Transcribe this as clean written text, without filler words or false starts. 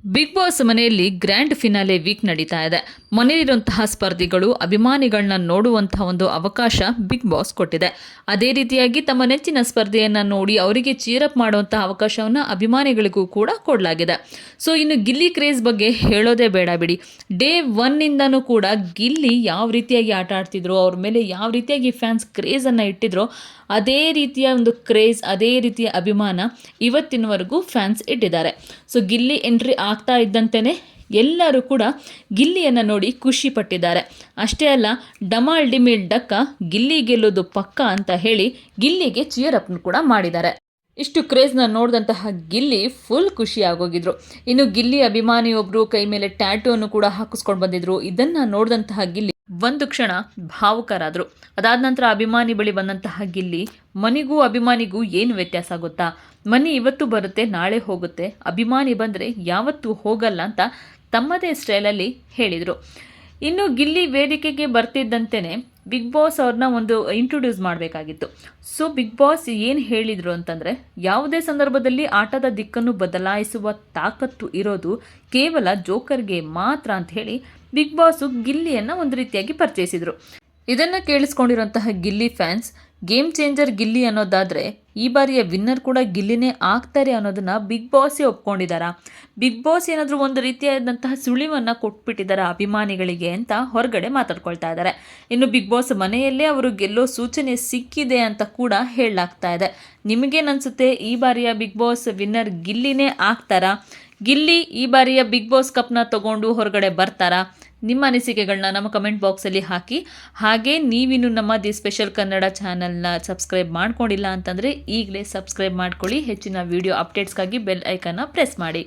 Big boss ಮನೆಯಲ್ಲಿ grand finale weak ನಡೀತಾ ಇದೆ. ಮನೆಯಲ್ಲಿರುವಂತಹ ಸ್ಪರ್ಧಿಗಳು ಅಭಿಮಾನಿಗಳನ್ನ ನೋಡುವಂತಹ ಒಂದು ಅವಕಾಶ ಬಿಗ್ ಬಾಸ್ ಕೊಟ್ಟಿದೆ. ಅದೇ ರೀತಿಯಾಗಿ ತಮ್ಮ ನೆಚ್ಚಿನ ಸ್ಪರ್ಧೆಯನ್ನು ನೋಡಿ ಅವರಿಗೆ ಚೀರಪ್ ಮಾಡುವಂತಹ ಅವಕಾಶವನ್ನು ಅಭಿಮಾನಿಗಳಿಗೂ ಕೂಡ ಕೊಡಲಾಗಿದೆ. ಸೊ ಇನ್ನು ಗಿಲ್ಲಿ ಕ್ರೇಜ್ ಬಗ್ಗೆ ಹೇಳೋದೇ ಬೇಡ ಬಿಡಿ. ಡೇ 1ನಿಂದನೂ ಕೂಡ ಗಿಲ್ಲಿ ಯಾವ ರೀತಿಯಾಗಿ ಆಟ ಆಡ್ತಿದ್ರು, ಅವ್ರ ಮೇಲೆ ಯಾವ ರೀತಿಯಾಗಿ ಫ್ಯಾನ್ಸ್ ಕ್ರೇಜನ್ನು ಇಟ್ಟಿದ್ರು, ಅದೇ ರೀತಿಯ ಒಂದು ಕ್ರೇಜ್, ಅದೇ ರೀತಿಯ ಅಭಿಮಾನ ಇವತ್ತಿನವರೆಗೂ ಫ್ಯಾನ್ಸ್ ಇಟ್ಟಿದ್ದಾರೆ. ಸೊ ಗಿಲ್ಲಿ ಎಂಟ್ರಿ ಆಗ್ತಾ ಇದ್ದಂತೆಯೇ ಎಲ್ಲರೂ ಕೂಡ ಗಿಲ್ಲಿಯನ್ನು ನೋಡಿ ಖುಷಿ ಪಟ್ಟಿದ್ದಾರೆ. ಅಷ್ಟೇ ಅಲ್ಲ, ಡಮಾಲ್ ಡಿಮಿಲ್ ಡಕ್ಕ ಗಿಲ್ಲಿ ಗೆಲ್ಲೋದು ಪಕ್ಕ ಅಂತ ಹೇಳಿ ಗಿಲ್ಲಿಗೆ ಚಿಯರ್ ಅಪ್ ಕೂಡ ಮಾಡಿದ್ದಾರೆ. ಇಷ್ಟು ಕ್ರೇಜ್ನ ನೋಡಿದಂತಹ ಗಿಲ್ಲಿ ಫುಲ್ ಖುಷಿ ಆಗೋಗಿದ್ರು. ಇನ್ನು ಗಿಲ್ಲಿ ಅಭಿಮಾನಿಯೊಬ್ಬರು ಕೈ ಮೇಲೆ ಟ್ಯಾಟೂವನ್ನು ಕೂಡ ಹಾಕಿಸ್ಕೊಂಡು ಬಂದಿದ್ರು. ಇದನ್ನು ನೋಡಿದಂತಹ ಗಿಲ್ಲಿ ಒಂದು ಕ್ಷಣ ಭಾವುಕರಾದರು. ಅದಾದ ನಂತರ ಅಭಿಮಾನಿ ಬಳಿ ಬಂದಂತಹ ಗಿಲ್ಲಿ, ಮನಿಗೂ ಅಭಿಮಾನಿಗೂ ಏನು ವ್ಯತ್ಯಾಸ ಗೊತ್ತಾ, ಮನಿ ಇವತ್ತು ಬರುತ್ತೆ ನಾಳೆ ಹೋಗುತ್ತೆ, ಅಭಿಮಾನಿ ಬಂದರೆ ಯಾವತ್ತೂ ಹೋಗಲ್ಲ ಅಂತ ತಮ್ಮದೇ ಸ್ಟೈಲಲ್ಲಿ ಹೇಳಿದರು. ಇನ್ನು ಗಿಲ್ಲಿ ವೇದಿಕೆಗೆ ಬರ್ತಿದ್ದಂತೆಯೇ ಬಿಗ್ ಬಾಸ್ ಅವ್ರನ್ನ ಒಂದು ಇಂಟ್ರೊಡ್ಯೂಸ್ ಮಾಡಬೇಕಾಗಿತ್ತು. ಸೊ ಬಿಗ್ ಬಾಸ್ ಏನು ಹೇಳಿದರು ಅಂತಂದರೆ, ಯಾವುದೇ ಸಂದರ್ಭದಲ್ಲಿ ಆಟದ ದಿಕ್ಕನ್ನು ಬದಲಾಯಿಸುವ ತಾಕತ್ತು ಇರೋದು ಕೇವಲ ಜೋಕರ್ಗೆ ಮಾತ್ರ ಅಂತ ಹೇಳಿ ಬಿಗ್ ಬಾಸು ಗಿಲ್ಲಿಯನ್ನು ಒಂದು ರೀತಿಯಾಗಿ ಪರಿಚಯಿಸಿದರು. ಇದನ್ನು ಕೇಳಿಸ್ಕೊಂಡಿರುವಂತಹ Gilli fans, game changer Gilli ಅನ್ನೋದಾದರೆ ಈ ಬಾರಿಯ ವಿನ್ನರ್ ಕೂಡ ಗಿಲ್ಲಿನೇ ಆಗ್ತಾರೆ ಅನ್ನೋದನ್ನು ಬಿಗ್ ಬಾಸೇ ಒಪ್ಕೊಂಡಿದ್ದಾರಾ, ಬಿಗ್ ಬಾಸ್ ಏನಾದರೂ ಒಂದು ರೀತಿಯಾದಂತಹ ಸುಳಿವನ್ನು ಕೊಟ್ಬಿಟ್ಟಿದ್ದಾರೆ ಅಭಿಮಾನಿಗಳಿಗೆ ಅಂತ ಹೊರಗಡೆ ಮಾತಾಡ್ಕೊಳ್ತಾ ಇದ್ದಾರೆ. ಇನ್ನು ಬಿಗ್ ಬಾಸ್ ಮನೆಯಲ್ಲೇ ಅವರು ಗೆಲ್ಲೋ ಸೂಚನೆ ಸಿಕ್ಕಿದೆ ಅಂತ ಕೂಡ ಹೇಳಲಾಗ್ತಾ ಇದೆ. ನಿಮಗೇನನ್ಸುತ್ತೆ, ಈ ಬಾರಿಯ ಬಿಗ್ ಬಾಸ್ ವಿನ್ನರ್ ಗಿಲ್ಲಿನೇ ಆಗ್ತಾರಾ, ಗಿಲ್ಲಿ ಈ ಬಾರಿಯ ಬಿಗ್ ಬಾಸ್ ಕಪ್ನ ತಗೊಂಡು ಹೊರಗಡೆ ಬರ್ತಾರಾ? ನಿಮ್ಮ ಅನಿಸಿಕೆಗಳನ್ನ ನಮ್ಮ ಕಮೆಂಟ್ ಬಾಕ್ಸಲ್ಲಿ ಹಾಕಿ. ಹಾಗೆ ನೀವಿನ್ನು ನಮ್ಮ ದಿ ಸ್ಪೆಷಲ್ ಕನ್ನಡ ಚಾನಲ್ನ ಸಬ್ಸ್ಕ್ರೈಬ್ ಮಾಡ್ಕೊಂಡಿಲ್ಲ ಅಂತಂದರೆ ಈಗಲೇ ಸಬ್ಸ್ಕ್ರೈಬ್ ಮಾಡ್ಕೊಳ್ಳಿ. ಹೆಚ್ಚಿನ ವಿಡಿಯೋ ಅಪ್ಡೇಟ್ಸ್ಗಾಗಿ ಬೆಲ್ ಐಕನ್ನ ಪ್ರೆಸ್ ಮಾಡಿ.